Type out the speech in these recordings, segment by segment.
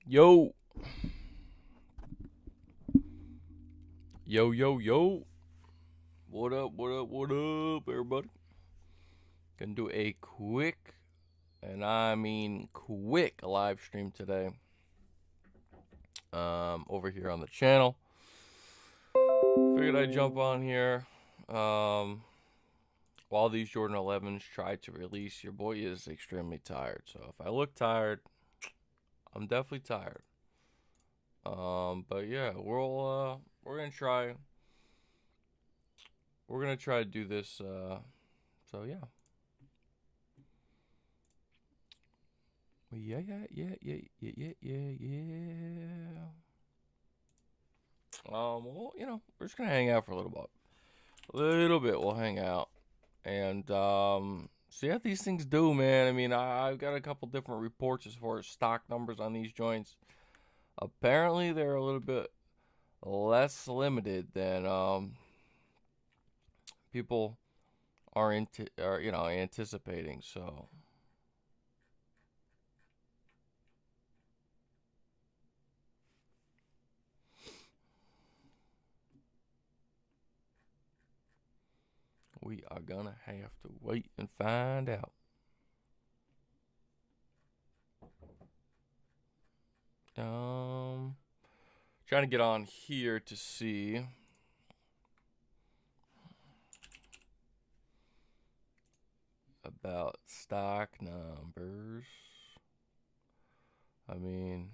Yo, yo. What up, everybody? Gonna do a quick, and I mean quick, live stream today. Over here on the channel. Figured I'd jump on here. While these Jordan 11s try to release, your boy is extremely tired. So if I look tired, I'm definitely tired. But yeah, we're gonna try. We're gonna try to do this. So yeah. Yeah. Well, we're just gonna hang out for a little bit. We'll hang out, and see how these things do, man. I mean, I've got a couple different reports as far as stock numbers on these joints. Apparently, they're a little bit less limited than people are anticipating. So we are gonna have to wait and find out. Trying to get on here to see about stock numbers. I mean,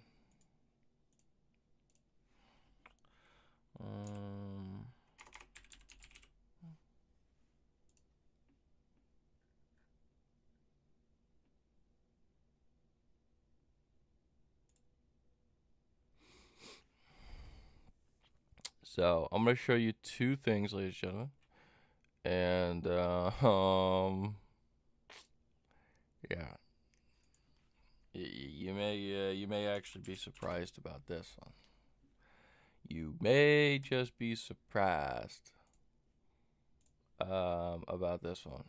so I'm gonna show you two things, ladies and gentlemen, and yeah, you may actually be surprised about this one. You may just be surprised about this one.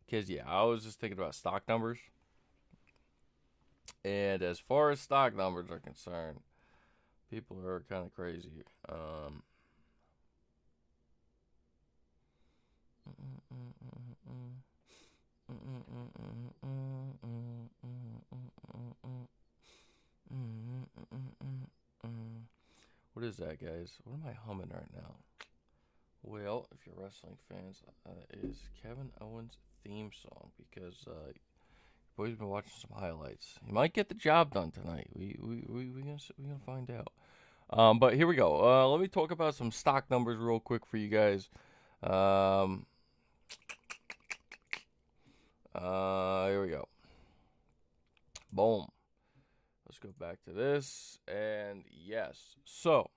Because yeah, I was just thinking about stock numbers, and as far as stock numbers are concerned, people are kind of crazy. What is that, guys? What am I humming right now? Well, if you're wrestling fans, is Kevin Owens' theme song because boy's been watching some highlights. He might get the job done tonight. We gonna find out. But here we go. Let me talk about some stock numbers real quick for you guys. Here we go. Boom. Let's go back to this. And yes. So,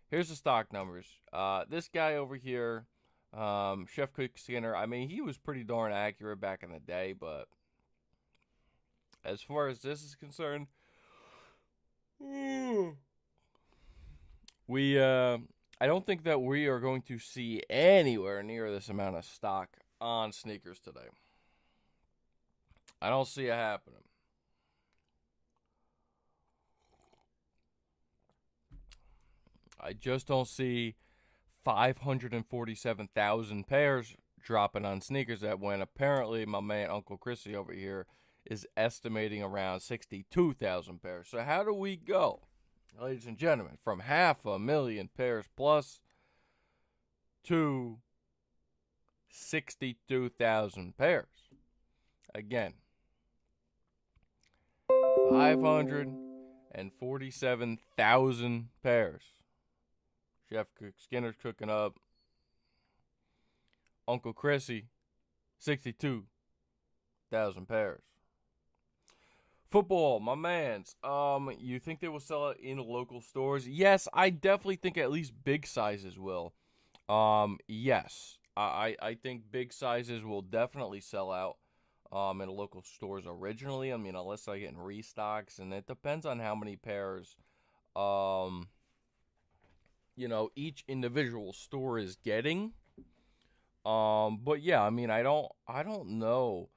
here's the stock numbers. This guy over here, Chef Cook Skinner, I mean, he was pretty darn accurate back in the day, but as far as this is concerned, I don't think that we are going to see anywhere near this amount of stock on sneakers today. I don't see it happening. I just don't see 547,000 pairs dropping on sneakers that when apparently my man Uncle Chrissy over here is estimating around 62,000 pairs. So how do we go, ladies and gentlemen, from 500,000 pairs plus to 62,000 pairs? Again, 547,000 pairs. Chef Skinner's cooking up. Uncle Chrissy, 62,000 pairs. Football, my mans. You think they will sell it in local stores? Yes, I definitely think at least big sizes will. Yes, I think big sizes will definitely sell out. In local stores originally. I mean, unless I get in restocks, and it depends on how many pairs, each individual store is getting. But yeah, I mean, I don't know.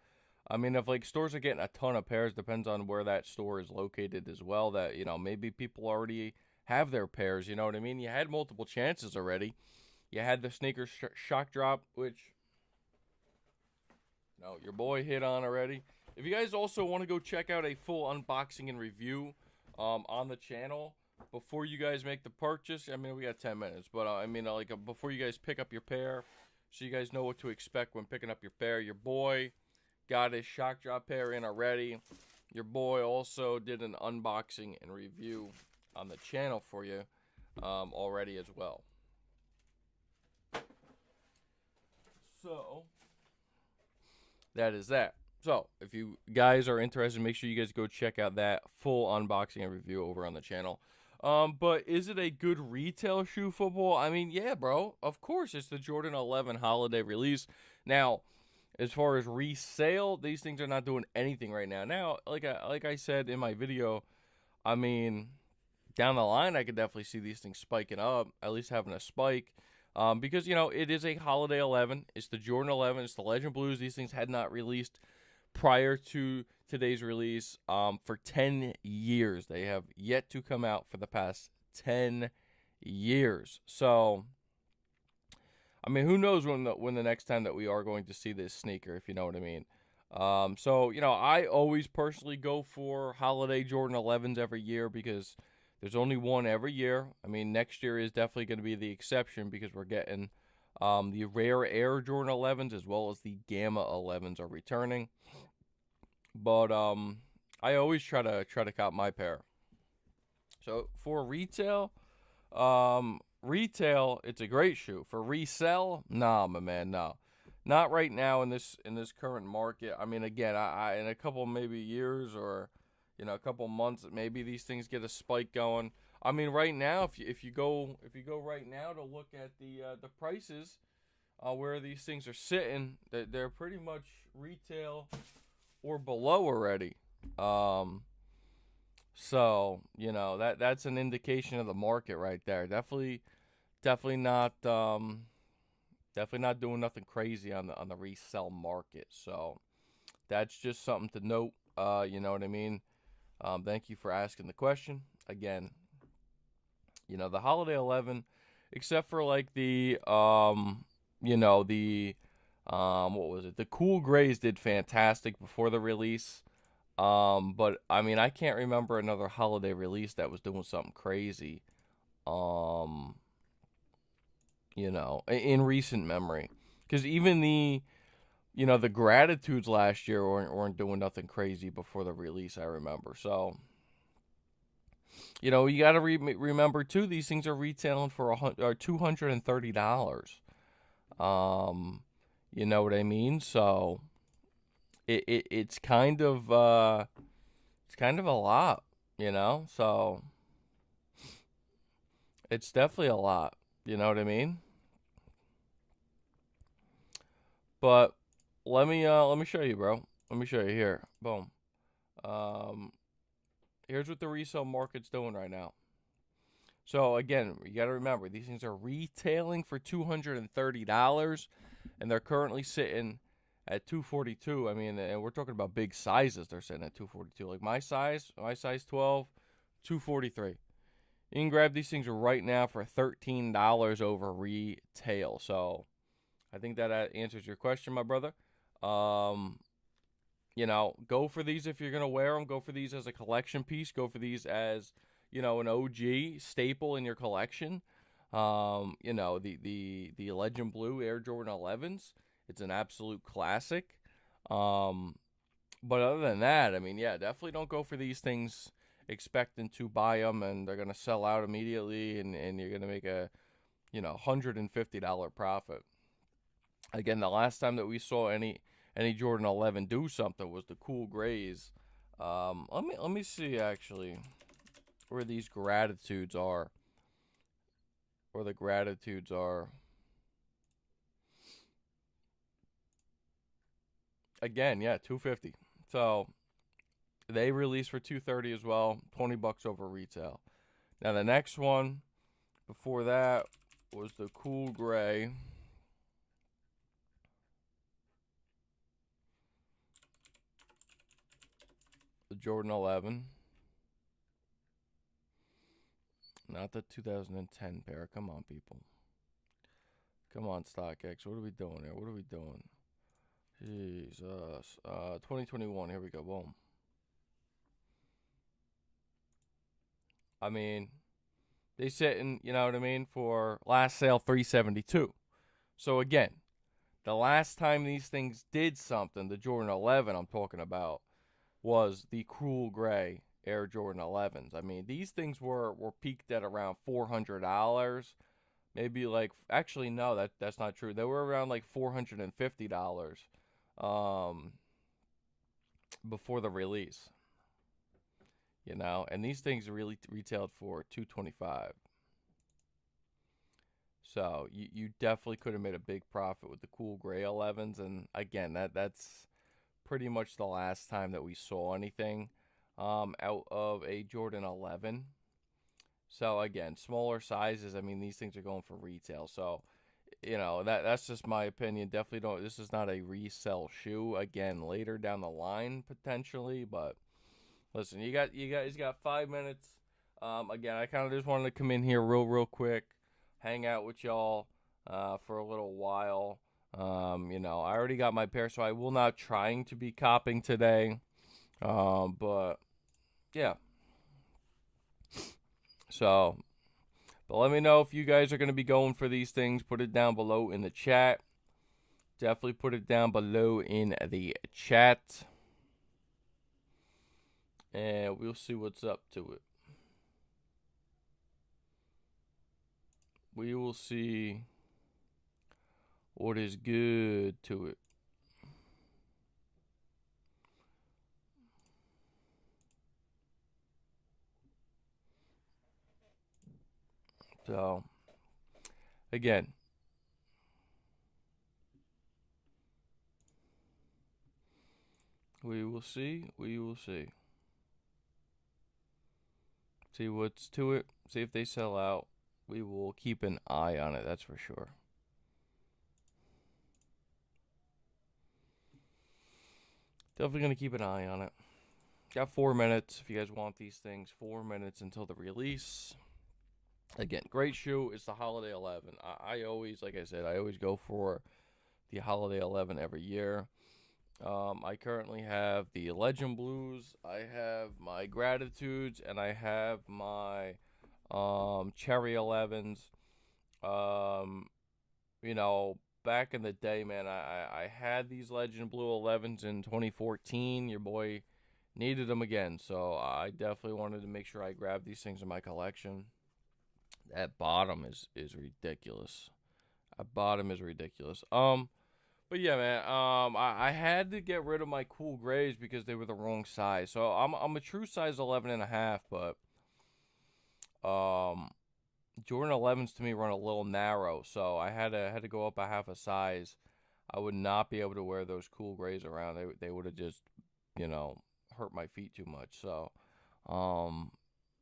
I mean, if like stores are getting a ton of pairs, depends on where that store is located as well. That maybe people already have their pairs. You know what I mean? You had multiple chances already. You had the sneaker shock drop, which no, your boy hit on already. If you guys also want to go check out a full unboxing and review on the channel before you guys make the purchase, I mean, we got 10 minutes, but before you guys pick up your pair, so you guys know what to expect when picking up your pair. Your boy got his shock drop pair in already. Your boy also did an unboxing and review on the channel for you already as well. So that is that. So if you guys are interested, make sure you guys go check out that full unboxing and review over on the channel. But is it a good retail shoe, football? I mean, yeah, bro. Of course, it's the Jordan 11 holiday release. Now, as far as resale, these things are not doing anything right now. Now, like I said in my video, I mean, down the line, I could definitely see these things spiking up, at least having a spike. Because, it is a holiday 11. It's the Jordan 11. It's the Legend Blues. These things had not released prior to today's release for 10 years. They have yet to come out for the past 10 years. So, I mean, who knows when the next time that we are going to see this sneaker, if you know what I mean. So, I always personally go for holiday Jordan 11s every year because there's only one every year. I mean, next year is definitely going to be the exception because we're getting the rare Air Jordan 11s as well as the Gamma 11s are returning. But I always try to cop my pair. So for retail, it's a great shoe. For resell, nah, my man, no. Not right now in this current market. I mean, again, I in a couple maybe years or a couple months, maybe these things get a spike going. I mean, right now, if you go right now to look at the prices, where these things are sitting, they're pretty much retail or below already. So that's an indication of the market right there. Definitely not doing nothing crazy on the resale market. So that's just something to note. You know what I mean? Thank you for asking the question. Again, the Holiday 11, except for like the what was it? The Cool Grays did fantastic before the release. But I mean, I can't remember another holiday release that was doing something crazy. In recent memory, because even the Gratitudes last year weren't doing nothing crazy before the release. I remember. So, you got to remember too. These things are retailing for $230. You know what I mean? So it's kind of a lot, So it's definitely a lot, you know what I mean? But let me show you, bro. Let me show you here. Boom. Here's what the resale market's doing right now. So again, you got to remember these things are retailing for $230, and they're currently sitting at $242. I mean, and we're talking about big sizes. They're sitting at $242. Like my size 12, $243. You can grab these things right now for $13 over retail. So I think that answers your question, my brother. Go for these if you're gonna wear them. Go for these as a collection piece. Go for these as an OG staple in your collection. The Legend Blue Air Jordan 11s. It's an absolute classic. But other than that, I mean, yeah, definitely don't go for these things expecting to buy them and they're gonna sell out immediately and you're gonna make a $150 profit. Again, the last time that we saw any Jordan 11 do something was the Cool Grays. Let me see actually where these Gratitudes are. Where the Gratitudes are. Again, yeah, $250. So they released for $230 as well, $20 over retail. Now the next one before that was the Cool Gray. The Jordan 11. Not the 2010 pair. Come on, people. Come on, StockX. What are we doing here? What are we doing? Jesus. 2021. Here we go. Boom. I mean, they sitting, you know what I mean, for last sale 372. So again, the last time these things did something, the Jordan 11 I'm talking about, was the Cruel Gray Air Jordan 11s. I mean, these things were peaked at around $400. Maybe like, actually no, that's not true. They were around like $450 before the release. You know, and these things really retailed for $225. So you definitely could have made a big profit with the Cool Gray 11s, and again, that's pretty much the last time that we saw anything out of a Jordan 11. So again, smaller sizes. I mean, these things are going for retail. So you know that's just my opinion. Definitely don't. This is not a resell shoe. Again, later down the line potentially, but listen, you guys got 5 minutes. Again, I kind of just wanted to come in here real quick, hang out with y'all for a little while. You know, I already got my pair, so I will not trying to be copping today. But yeah. So, but let me know if you guys are going to be going for these things. Put it down below in the chat. Definitely put it down below in the chat. And we'll see what's up to it. We will see what is good to it. So, again, we will see. We will see. See what's to it. See if they sell out. We will keep an eye on it, that's for sure. Definitely going to keep an eye on it. Got 4 minutes if you guys want these things. 4 minutes until the release. Again, great shoe. It's the Holiday 11. I always, like I said, I always go for the Holiday 11 every year. I currently have the Legend Blues. I have my Gratitudes, and I have my Cherry 11s. You know, back in the day, man, I had these Legend Blue 11s in 2014. Your boy needed them again, so I definitely wanted to make sure I grabbed these things in my collection. That bottom is ridiculous. That bottom is ridiculous. But yeah, man. I had to get rid of my Cool Grays because they were the wrong size. So I'm a true size 11.5, but Jordan 11s to me run a little narrow, so I had to go up a half a size. I would not be able to wear those Cool Grays around. They would have just, you know, hurt my feet too much. So,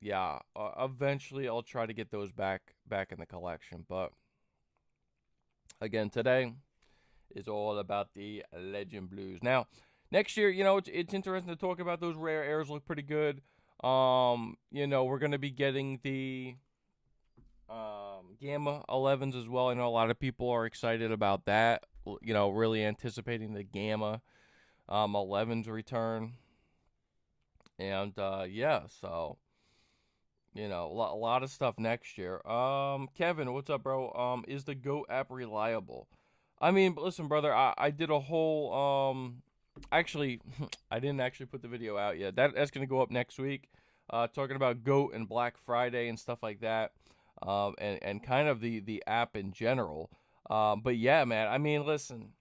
yeah, eventually I'll try to get those back in the collection. But again, today is all about the Legend Blues. Now, next year, you know, it's interesting to talk about those rare airs. Look pretty good. You know, we're gonna be getting the Gamma 11s as well. I know a lot of people are excited about that. You know, really anticipating the Gamma 11s return. And yeah, so you know, a lot of stuff next year. Kevin, what's up, bro? Is the GOAT app reliable? I mean, listen, brother, I did a whole actually I didn't actually put the video out yet. That's gonna go up next week. Talking about GOAT and Black Friday and stuff like that. And kind of the app in general. But yeah, man, I mean, listen,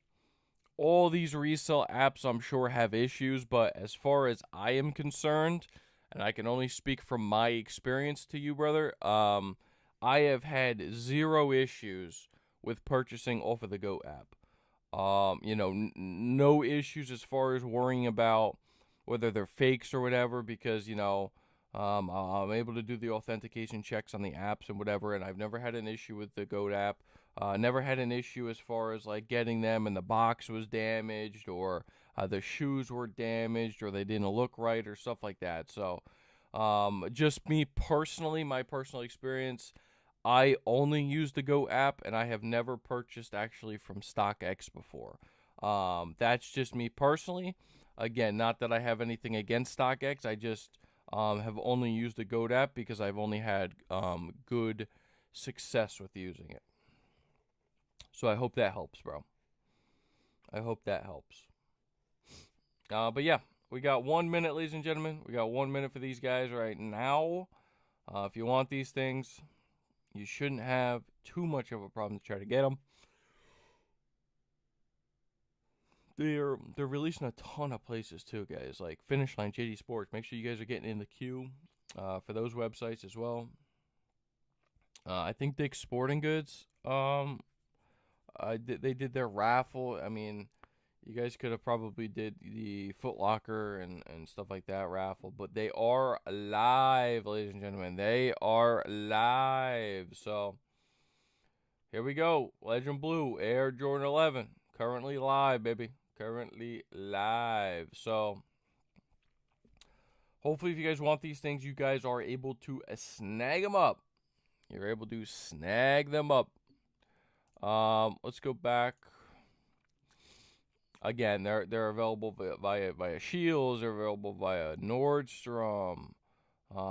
all these resale apps I'm sure have issues, but as far as I am concerned, and I can only speak from my experience to you, brother, I have had zero issues with purchasing off of the GOAT app. You know, no issues as far as worrying about whether they're fakes or whatever, because, you know, I'm able to do the authentication checks on the apps and whatever, and I've never had an issue with the GOAT app. Never had an issue as far as like getting them and the box was damaged, or the shoes were damaged or they didn't look right or stuff like that. So, just me personally, my personal experience, I only use the Go app, and I have never purchased actually from StockX before. That's just me personally. Again, not that I have anything against StockX. I just have only used the Go app because I've only had good success with using it. So I hope that helps, bro. I hope that helps. But yeah, we got 1 minute, ladies and gentlemen. We got 1 minute for these guys right now. If you want these things, you shouldn't have too much of a problem to try to get them. They're releasing a ton of places too, guys. Like Finish Line, JD Sports. Make sure you guys are getting in the queue for those websites as well. I think Dick's Sporting Goods. They did their raffle. I mean, you guys could have probably did the Foot Locker and stuff like that raffle, but they are live, ladies and gentlemen. They are live. So here we go. Legend Blue Air Jordan 11, currently live, baby. Currently live. So hopefully, if you guys want these things, you guys are able to snag them up. You're able to snag them up. Let's go back. Again, they're available via Shields. They're available via Nordstrom.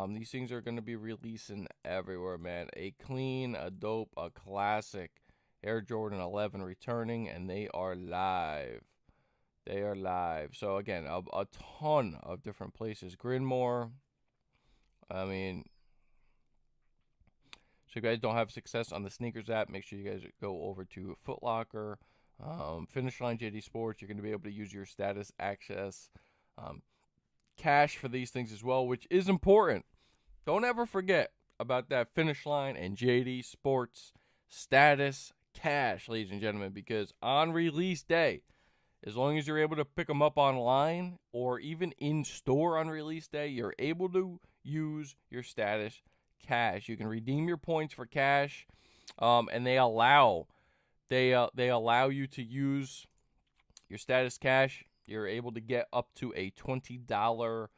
These things are going to be releasing everywhere, man. A clean, a dope, a classic Air Jordan 11 returning, and they are live. They are live. So again, a ton of different places. Grinmore. I mean, so if you guys don't have success on the sneakers app, make sure you guys go over to Foot Locker. Finish Line, JD Sports. You're going to be able to use your status access cash for these things as well, which is important. Don't ever forget about that Finish Line and JD Sports status cash, ladies and gentlemen, because on release day, as long as you're able to pick them up online or even in store on release day, you're able to use your status cash. You can redeem your points for cash, and they allow you to use your status cash. You're able to get up to a $20,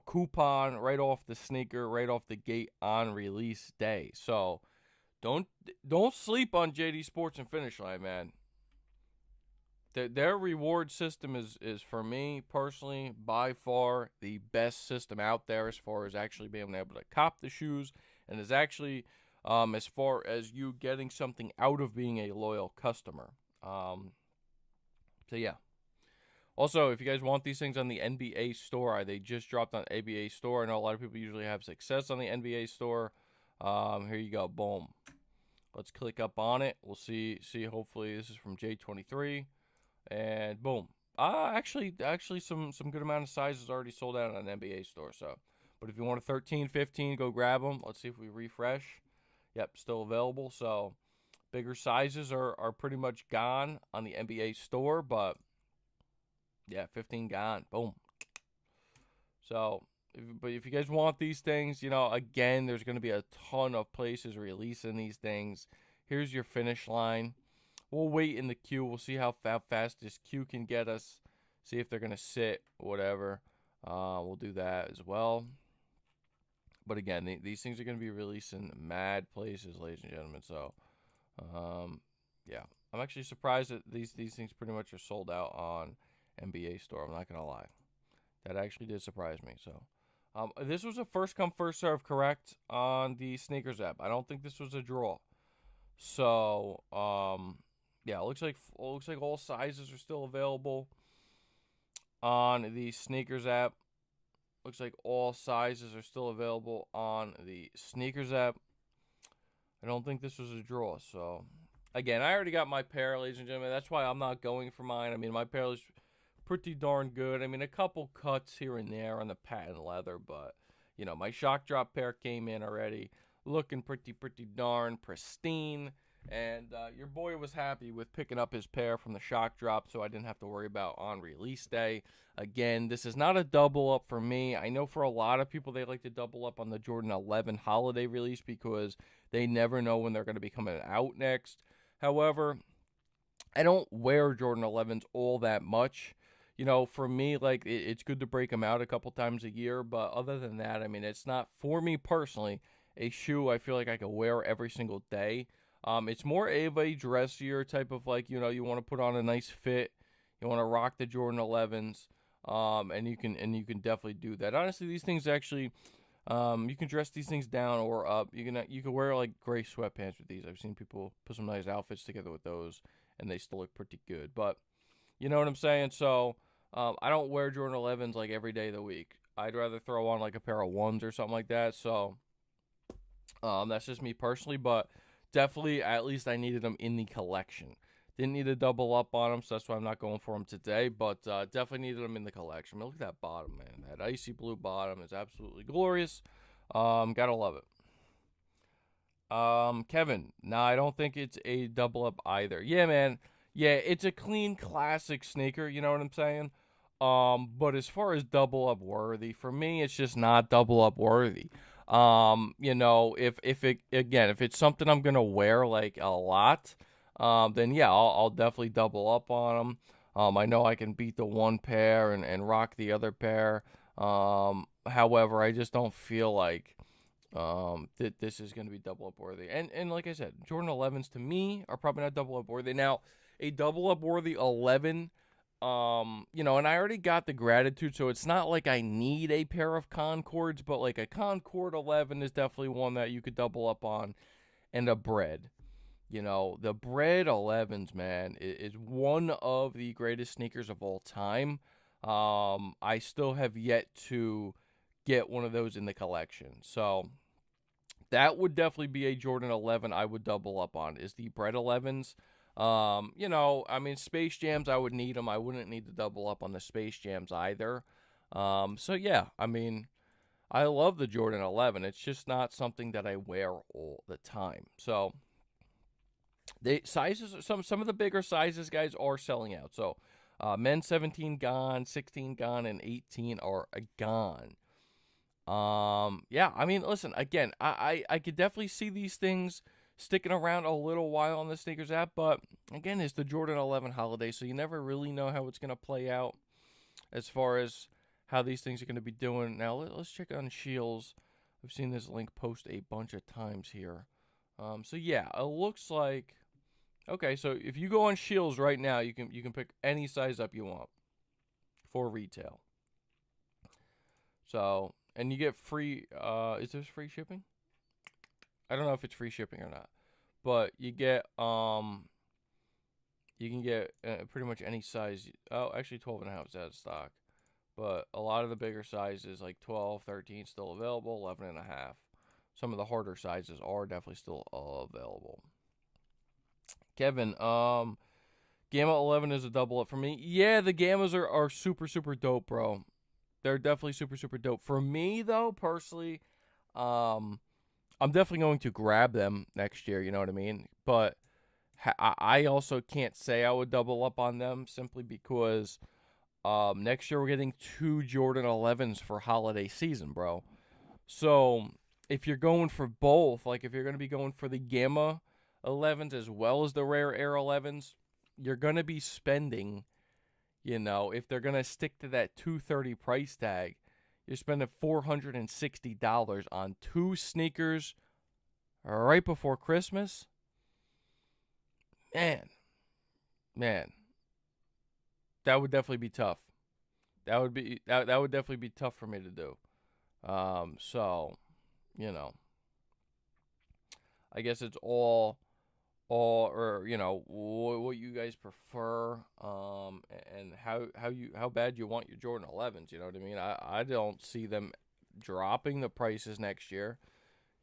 coupon right off the sneaker, right off the gate on release day. So don't sleep on JD Sports and Finish Line, man. Their reward system is for me personally by far the best system out there as far as actually being able to cop the shoes, and is actually as far as you getting something out of being a loyal customer. So yeah. Also, if you guys want these things on the NBA store, they just dropped on NBA store. I know a lot of people usually have success on the NBA store. Here you go. Boom. Let's click up on it. We'll see. Hopefully, this is from J23, and boom. Actually, some good amount of sizes already sold out on an NBA store. So, but if you want a 13, 15, go grab them. Let's see if we refresh. Yep, still available. So, bigger sizes are pretty much gone on the NBA store, but yeah, 15 gone. Boom. So, if you guys want these things, again, there's going to be a ton of places releasing these things. Here's your Finish Line. We'll wait in the queue. We'll see how fast this queue can get us. See if they're going to sit, whatever. We'll do that as well. But again, these things are going to be releasing mad places, ladies and gentlemen. So, yeah. I'm actually surprised that these things pretty much are sold out on NBA store. I'm not going to lie. That actually did surprise me. So, this was a first come, first serve, correct, on the sneakers app. I don't think this was a draw. So, yeah, it looks like all sizes are still available on the sneakers app. Looks like all sizes are still available on the sneakers app. I don't think this was a draw. So, again, I already got my pair, ladies and gentlemen. That's why I'm not going for mine. I mean, my pair is pretty darn good. I mean, a couple cuts here and there on the patent leather, but, my shock drop pair came in already looking pretty darn pristine. And your boy was happy with picking up his pair from the shock drop, so I didn't have to worry about on release day. Again, this is not a double up for me. I know for a lot of people they like to double up on the Jordan 11 holiday release because they never know when they're going to be coming out next. However, I don't wear Jordan 11s all that much. You know, for me, like it's good to break them out a couple times a year, but other than that, I mean, it's not for me personally a shoe I feel like I could wear every single day. It's more of a dressier type of like, you know, you want to put on a nice fit, you want to rock the Jordan 11s, and you can definitely do that. Honestly, these things actually, you can dress these things down or up. You can wear like gray sweatpants with these. I've seen people put some nice outfits together with those, and they still look pretty good. But you know what I'm saying? So I don't wear Jordan 11s like every day of the week. I'd rather throw on like a pair of ones or something like that. So that's just me personally, but definitely at least I needed them in the collection. Didn't need to double up on them, so that's why I'm not going for them today. But definitely needed them in the collection. I mean, look at that bottom, man. That icy blue bottom is absolutely glorious. Gotta love it. Kevin, no, I don't think it's a double up either. Yeah, man. Yeah, it's a clean classic sneaker, you know what I'm saying? But as far as double up worthy, for me it's just not double up worthy. You know, if it's something I'm gonna wear like a lot, then yeah, I'll definitely double up on them. I know I can beat the one pair and rock the other pair. However, I just don't feel like that this is going to be double up worthy. And like I said, Jordan 11s to me are probably not double up worthy. Now, a double up worthy 11, you know, and I already got the Gratitude, so it's not like I need a pair of Concords, but like a Concord 11 is definitely one that you could double up on, and a Bread. You know, the Bread 11s, man, is one of the greatest sneakers of all time. I still have yet to get one of those in the collection. So, that would definitely be a Jordan 11 I would double up on is the Bread 11s. You know, I mean, Space Jams, I would need them. I wouldn't need to double up on the Space Jams either. So yeah, I mean, I love the Jordan 11. It's just not something that I wear all the time. So the sizes, some of the bigger sizes, guys, are selling out. So men 17 gone, 16 gone, and 18 are gone. Yeah, I mean, listen, again, I could definitely see these things sticking around a little while on the sneakers app, but again, it's the Jordan 11 holiday, so you never really know how it's going to play out as far as how these things are going to be doing. Now, let's check on Shields. I've seen this link post a bunch of times here. So yeah, it looks like okay, so if you go on Shields right now, you can pick any size up you want for retail. So, and you get free is this free shipping? I don't know if it's free shipping or not. But you can get pretty much any size. Oh, actually 12 and a half is out of stock. But a lot of the bigger sizes like 12, 13 still available, 11 and a half. Some of the harder sizes are definitely still available. Kevin, Gamma 11 is a double up for me. Yeah, the Gammas are super super dope, bro. They're definitely super super dope. For me though, personally, um I'm definitely going to grab them next year, you know what I mean? But I also can't say I would double up on them simply because next year we're getting two Jordan 11s for holiday season, bro. So if you're going for both, like if you're going to be going for the Gamma 11s as well as the Rare Air 11s, you're going to be spending, you know, if they're going to stick to that 230 price tag, you're spending $460 on two sneakers right before Christmas. Man, man, that would definitely be tough. That would definitely be tough for me to do. So, you know, I guess it's all or you know what you guys prefer, and how bad you want your Jordan 11s. You know what I mean? I don't see them dropping the prices next year.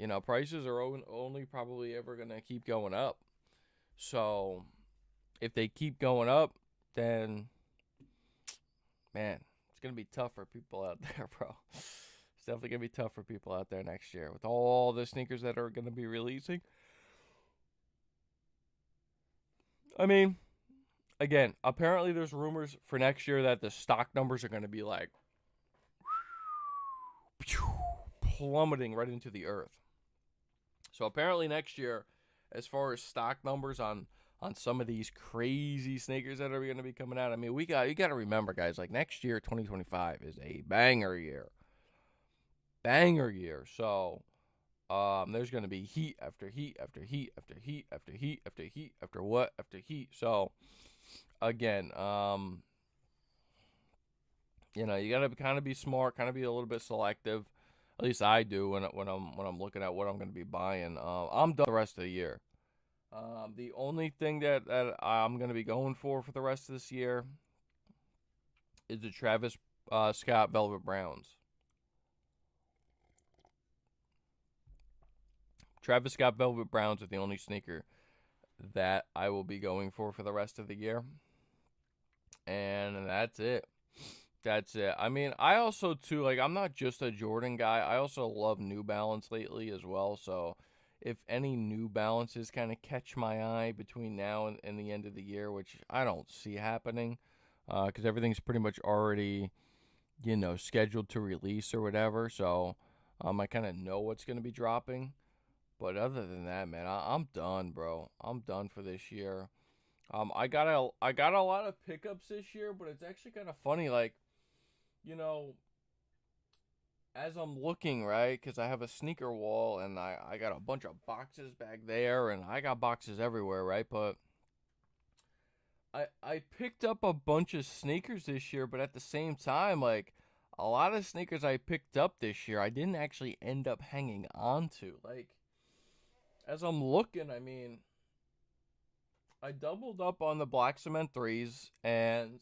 You know, prices are only probably ever gonna keep going up. So if they keep going up, then man, it's gonna be tough for people out there, bro. It's definitely gonna be tough for people out there next year with all the sneakers that are gonna be releasing. I mean, again, apparently there's rumors for next year that the stock numbers are gonna be like plummeting right into the earth. So apparently next year, as far as stock numbers on some of these crazy sneakers that are going to be coming out. I mean, you got to remember, guys, like next year, 2025 is a banger year. Banger year. So, there's going to be heat after heat after heat after heat after heat after heat after what after heat. So, again, you know, you got to kind of be smart, kind of be a little bit selective. At least I do when I'm looking at what I'm going to be buying. I'm done the rest of the year. The only thing that I'm going to be going for the rest of this year is the Travis Scott Velvet Browns. Travis Scott Velvet Browns are the only sneaker that I will be going for the rest of the year. And that's it. That's it. I mean, I also, too, like, I'm not just a Jordan guy. I also love New Balance lately as well. So, if any New Balances kind of catch my eye between now and the end of the year, which I don't see happening, because everything's pretty much already, you know, scheduled to release or whatever. So, I kind of know what's going to be dropping. But other than that, man, I'm done, bro. I'm done for this year. I got a lot of pickups this year, but it's actually kind of funny, like, you know, as I'm looking, right, because I have a sneaker wall and I got a bunch of boxes back there and I got boxes everywhere, right? But I picked up a bunch of sneakers this year, but at the same time, like, a lot of sneakers I picked up this year, I didn't actually end up hanging on to. Like, as I'm looking, I mean, I doubled up on the Black Cement 3s and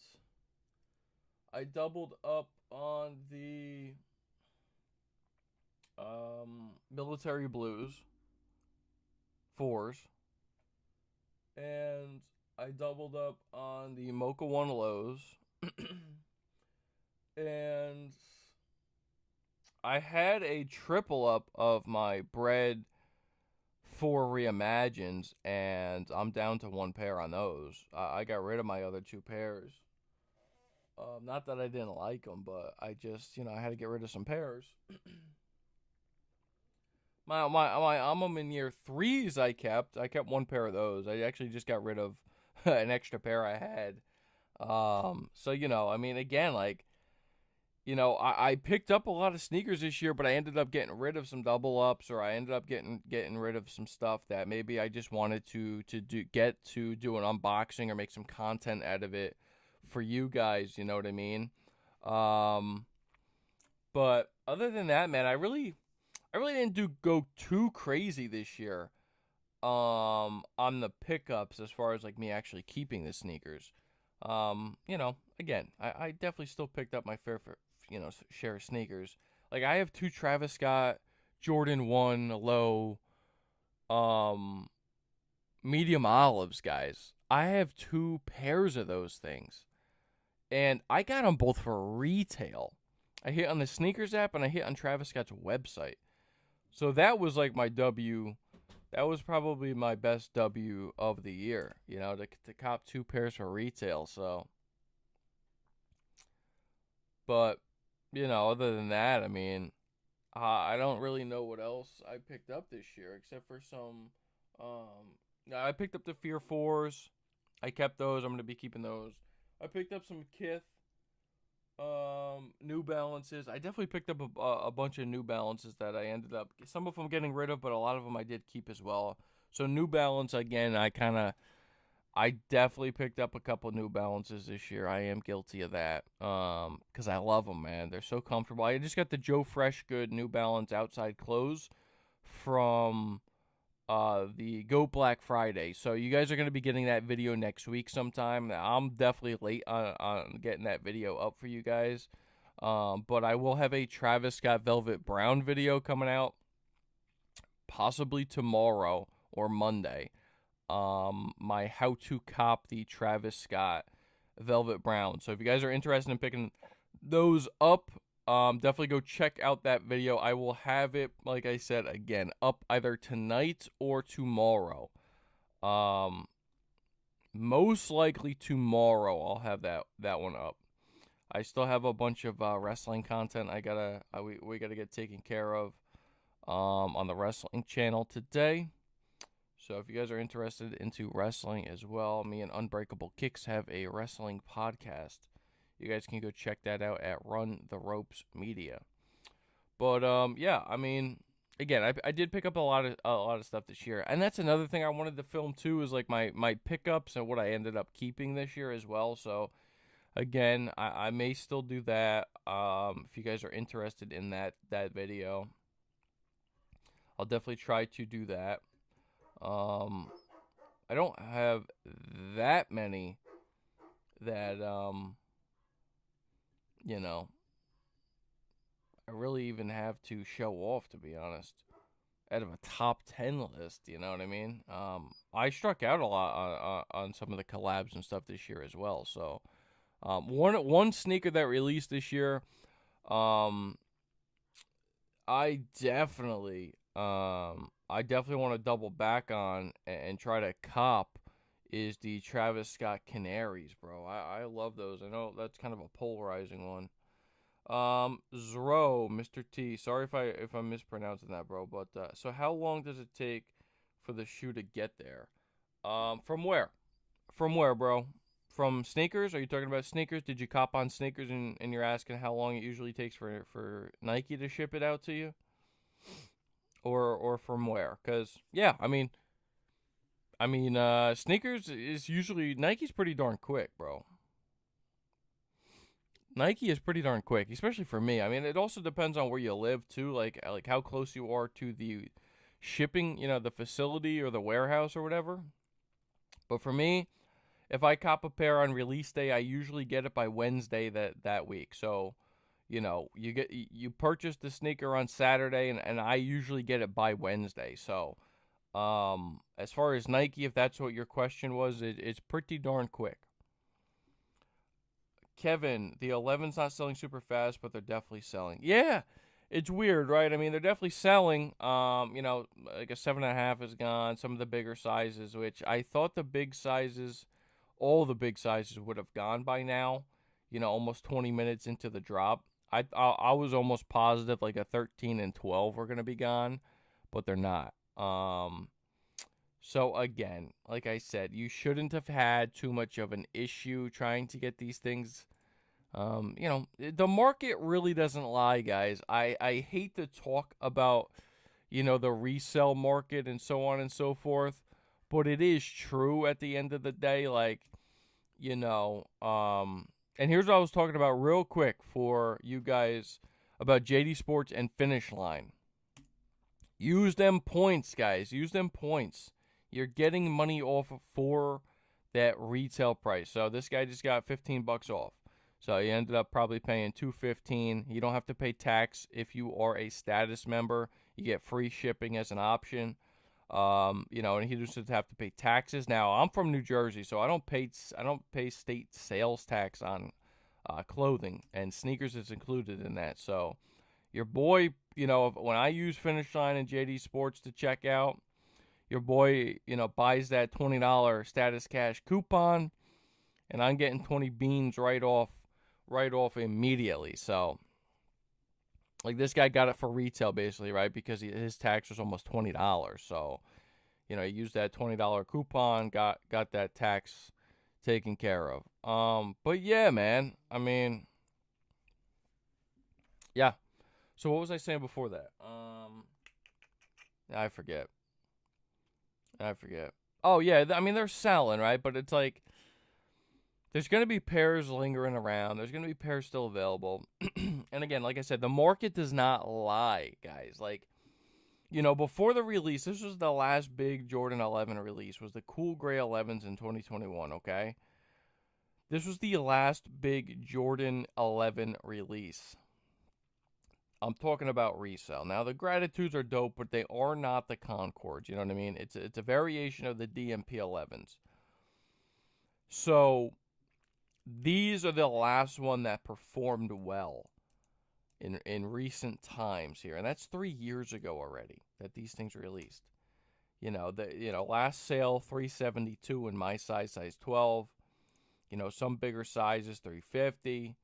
I doubled up on the Military Blues 4s, and I doubled up on the Mocha 1 Lows, and I had a triple up of my Bread 4 Reimagines, and I'm down to one pair on those. I got rid of my other two pairs. Not that I didn't like them, but I just, you know, I had to get rid of some pairs. My I'm in year 3s I kept one pair of those. I actually just got rid of an extra pair I had. So, you know, I mean, again, like, you know, I picked up a lot of sneakers this year, but I ended up getting rid of some double ups, or I ended up getting rid of some stuff that maybe I just wanted to do an unboxing or make some content out of it for you guys, you know what I mean? But other than that, man, I really didn't go too crazy this year. On the pickups as far as like me actually keeping the sneakers. You know, again, I definitely still picked up my fair, you know, share of sneakers. Like, I have two Travis Scott Jordan 1 low medium olives, guys. I have two pairs of those things. And I got them both for retail. I hit on the sneakers app and I hit on Travis Scott's website. So that was like my W. That was probably my best W of the year, you know, to cop two pairs for retail. So, but, you know, other than that, I mean, I don't really know what else I picked up this year except for some. I picked up the Fear 4s. I kept those. I'm going to be keeping those. I picked up some Kith New Balances. I definitely picked up a bunch of New Balances that I ended up, some of them getting rid of, but a lot of them I did keep as well. So New Balance, again, I definitely picked up a couple New Balances this year. I am guilty of that, because I love them, man. They're so comfortable. I just got the Joe Freshgood New Balance outside clothes from the Go Black Friday. So you guys are going to be getting that video next week sometime. I'm definitely late on getting that video up for you guys. But I will have a Travis Scott Velvet Brown video coming out possibly tomorrow or Monday. My how to cop the Travis Scott Velvet Brown. So if you guys are interested in picking those up, definitely go check out that video. I will have it, like I said, again, up either tonight or tomorrow. Most likely tomorrow I'll have that one up. I still have a bunch of wrestling content we gotta get taken care of on the wrestling channel today. So if you guys are interested into wrestling as well, me and Unbreakable Kicks have a wrestling podcast. You guys can go check that out at Run the Ropes Media. But yeah, I mean, again, I did pick up a lot of stuff this year, and that's another thing I wanted to film too is like my pickups and what I ended up keeping this year as well. So again, I may still do that. If you guys are interested in that video, I'll definitely try to do that. I don't have that many that you know, I really even have to show off, to be honest. Out of a top 10 list, you know what I mean? I struck out a lot on some of the collabs and stuff this year as well. So, one sneaker that released this year, um, I definitely want to double back on and try to cop is the Travis Scott Canaries, bro. I love those. I know that's kind of a polarizing one. Zro, Mr. T. Sorry if I'm mispronouncing that, bro. But so how long does it take for the shoe to get there? From where? From where, bro? From sneakers? Are you talking about sneakers? Did you cop on sneakers and you're asking how long it usually takes for Nike to ship it out to you? Or from where? Cause yeah, sneakers is usually Nike's pretty darn quick, bro. Nike is pretty darn quick, especially for me. I mean, it also depends on where you live too, like how close you are to the shipping, the facility or the warehouse or whatever. But for me, if I cop a pair on release day, I usually get it by Wednesday that week. So, you purchase the sneaker on Saturday, and I usually get it by Wednesday. So, as far as Nike, if that's what your question was, it's pretty darn quick. Kevin, the 11's not selling super fast, but they're definitely selling. Yeah, it's weird, right? I mean, they're definitely selling. Like a 7.5 is gone. Some of the bigger sizes, which I thought all the big sizes would have gone by now. Almost 20 minutes into the drop. I was almost positive like a 13 and 12 were gonna be gone, but they're not. So again, like I said, you shouldn't have had too much of an issue trying to get these things. The market really doesn't lie, guys. I hate to talk about, the resale market and so on and so forth, but it is true at the end of the day. Like, and here's what I was talking about real quick for you guys about JD Sports and Finish Line. Use them points, guys. Use them points. You're getting money off for that retail price. So this guy just got $15 off. So he ended up probably paying $2.15. You don't have to pay tax if you are a status member. You get free shipping as an option. And he doesn't have to pay taxes. Now I'm from New Jersey, so I don't pay state sales tax on clothing, and sneakers is included in that. So your boy, when I use Finish Line and JD Sports to check out, your boy, buys that $20 status cash coupon, and I'm getting 20 beans right off immediately. So, like, this guy got it for retail basically, right? Because his tax was almost $20. So, he used that $20 coupon, got that tax taken care of. But yeah, man. I mean, yeah. So what was I saying before that? I forget. Oh yeah, I mean they're selling, right? But it's like there's going to be pairs lingering around. There's going to be pairs still available. And again, like I said, the market does not lie, guys. Like, before the release, this was the last big Jordan 11 release, was the Cool Gray 11s in 2021, okay? This was the last big Jordan 11 release. I'm talking about resale. Now, the Gratitudes are dope, but they are not the Concords. You know what I mean? It's a variation of the DMP 11s. So, these are the last one that performed well in recent times here. And that's 3 years ago already that these things released. Last sale, $372 in my size 12. Some bigger sizes, $350.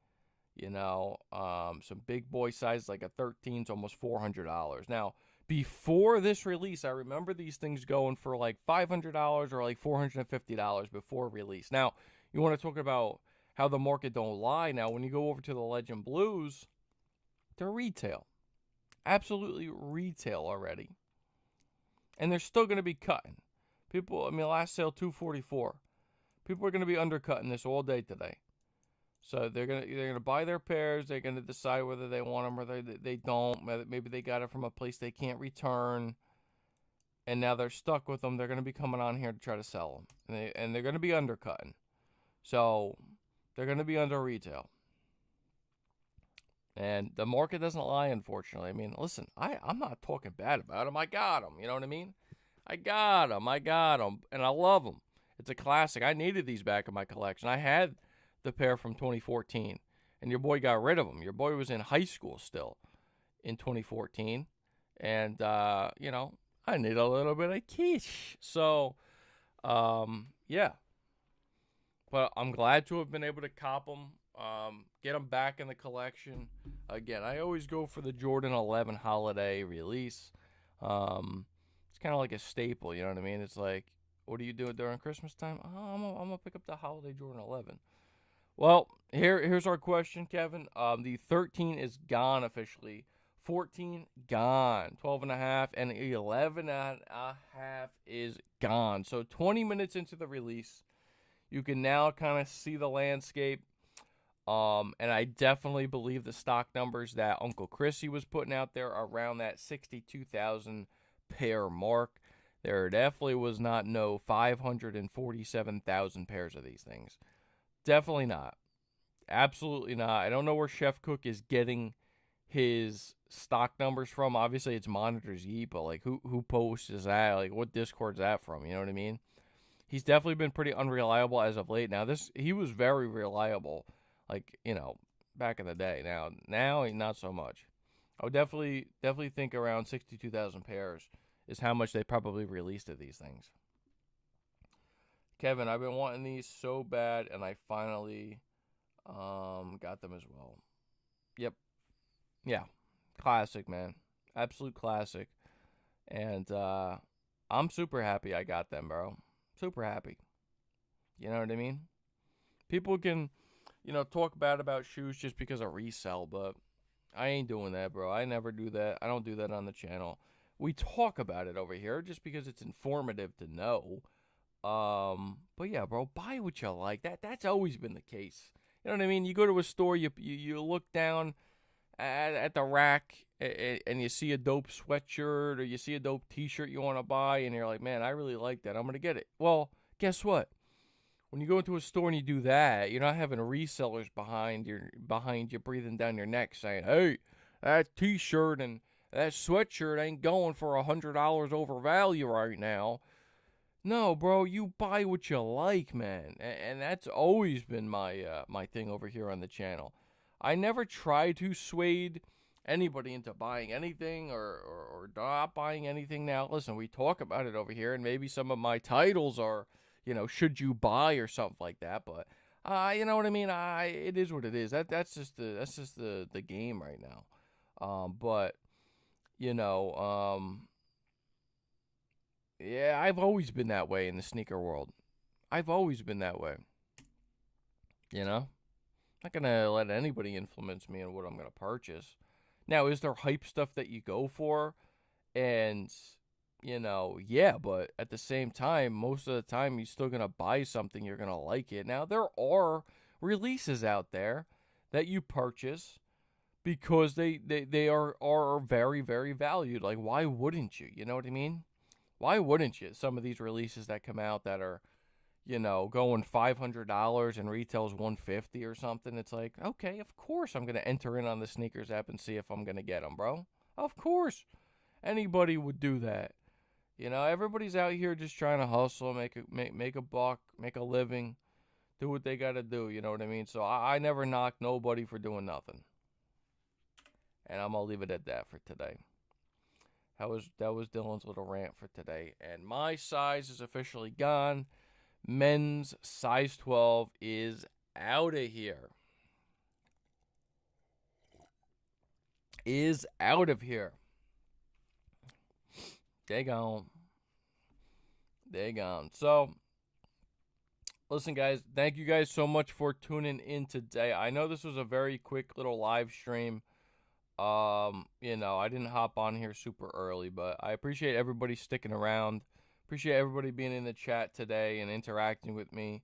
Some big boy sizes like a 13's almost $400. Now, Before this release, I remember these things going for like $500 or like $450 before release. Now, you want to talk about how the market don't lie. Now, when you go over to the Legend Blues, they're retail. Absolutely retail already. And they're still going to be cutting. People, I mean, last sale, $244. People are going to be undercutting this all day today. So they're gonna buy their pairs. They're gonna decide whether they want them or they don't. Maybe they got it from a place they can't return, and now they're stuck with them. They're gonna be coming on here to try to sell them, and they're gonna be undercutting. So they're gonna be under retail, and the market doesn't lie. Unfortunately, I mean, listen, I'm not talking bad about them. I got them. You know what I mean? I got them, and I love them. It's a classic. I needed these back in my collection. I had the pair from 2014, and your boy got rid of them. Your boy was in high school still in 2014, and you know, I need a little bit of cash. So yeah, but I'm glad to have been able to cop them, get them back in the collection. Again, I always go for the Jordan 11 holiday release. It's kind of like a staple, you know what I mean? It's like, what are you doing during Christmas time? I'm gonna pick up the holiday Jordan 11. Well, here's our question, Kevin. The 13 is gone officially. 14 gone. 12.5 and 11.5 is gone. So 20 minutes into the release, you can now kind of see the landscape. And I definitely believe the stock numbers that Uncle Chrissy was putting out there around that 62,000 pair mark. There definitely was not no 547,000 pairs of these things. Definitely not. Absolutely not. I don't know where Chef Cook is getting his stock numbers from. Obviously, it's Monitors Yeet, but like who posts is that? Like what Discord's that from? You know what I mean? He's definitely been pretty unreliable as of late. Now he was very reliable, like, you know, back in the day. Now not so much. I would definitely think around 62,000 pairs is how much they probably released of these things. Kevin, I've been wanting these so bad, and I finally got them as well. Yep. Yeah. Classic, man. Absolute classic. And I'm super happy I got them, bro. Super happy. You know what I mean? People can, you know, talk bad about shoes just because of resell, but I ain't doing that, bro. I never do that. I don't do that on the channel. We talk about it over here just because it's informative to know. But yeah, bro, buy what you like. That's always been the case. You know what I mean? You go to a store, you look down at the rack and you see a dope sweatshirt or you see a dope t-shirt you want to buy and you're like, man, I really like that. I'm going to get it. Well, guess what? When you go into a store and you do that, you're not having resellers behind you breathing down your neck saying, hey, that t-shirt and that sweatshirt ain't going for $100 over value right now. No, bro, you buy what you like, man. And that's always been my thing over here on the channel. I never try to sway anybody into buying anything or not buying anything. Now, listen, we talk about it over here, and maybe some of my titles are, you know, should you buy or something like that. But you know what I mean? It is what it is. That's just the game right now. But you know, yeah, I've always been that way in the sneaker world. I've always been that way. You know? Not going to let anybody influence me on what I'm going to purchase. Now, is there hype stuff that you go for? And, you know, yeah, but at the same time, most of the time, you're still going to buy something, you're going to like it. Now, there are releases out there that you purchase because they are very, very valued. Like, why wouldn't you? You know what I mean? Why wouldn't you? Some of these releases that come out that are, you know, going $500 and retails $150 or something. It's like, okay, of course I'm going to enter in on the sneakers app and see if I'm going to get them, bro. Of course. Anybody would do that. You know, everybody's out here just trying to hustle, make a buck, make a living, do what they got to do, you know what I mean? So I never knock nobody for doing nothing. And I'm going to leave it at that for today. That was Dylan's little rant for today. And my size is officially gone. Men's size 12 is out of here. Is out of here. They gone. They gone. So, listen, guys, thank you guys so much for tuning in today. I know this was a very quick little live stream. I didn't hop on here super early, but I appreciate everybody sticking around. Appreciate everybody being in the chat today and interacting with me.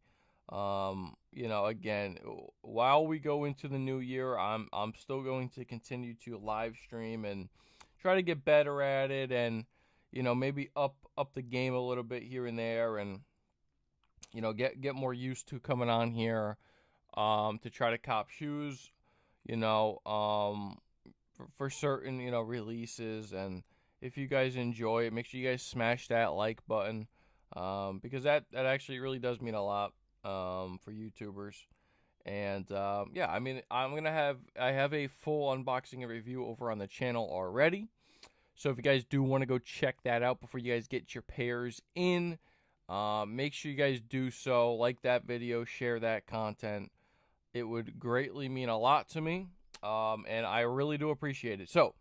Again, while we go into the new year, I'm still going to continue to live stream and try to get better at it, and maybe up the game a little bit here and there, and get more used to coming on here to try to cop shoes, for certain releases. And if you guys enjoy it, make sure you guys smash that like button, because that actually really does mean a lot for YouTubers. And I have a full unboxing and review over on the channel already, so if you guys do want to go check that out before you guys get your pairs in, make sure you guys do so. Like that video, share that content. It would greatly mean a lot to me, and I really do appreciate it. So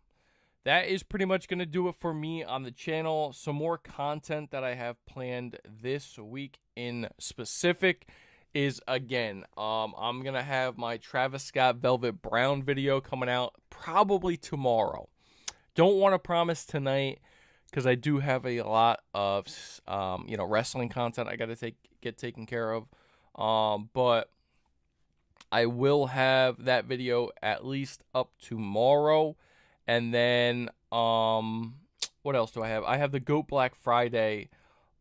that is pretty much going to do it for me on the channel. Some more content that I have planned this week in specific is, again, I'm going to have my Travis Scott Velvet Brown video coming out probably tomorrow. Don't want to promise tonight, because I do have a lot of wrestling content I got to get taken care of. But I will have that video at least up tomorrow. And then what else do I have? I have the GOAT Black Friday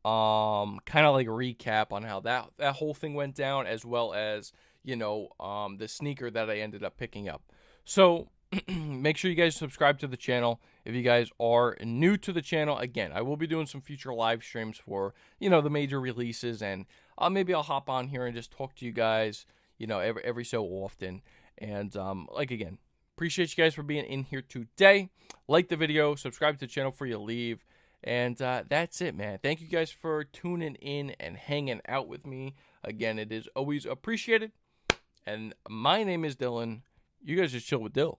kind of like recap on how that whole thing went down, as well as the sneaker that I ended up picking up. So make sure you guys subscribe to the channel if you guys are new to the channel. Again, I will be doing some future live streams for the major releases, and maybe I'll hop on here and just talk to you guys every so often. And again, appreciate you guys for being in here today. Like the video, subscribe to the channel before you leave, and that's it, man. Thank you guys for tuning in and hanging out with me. Again, it is always appreciated. And my name is Dylan. You guys just chill with Dill.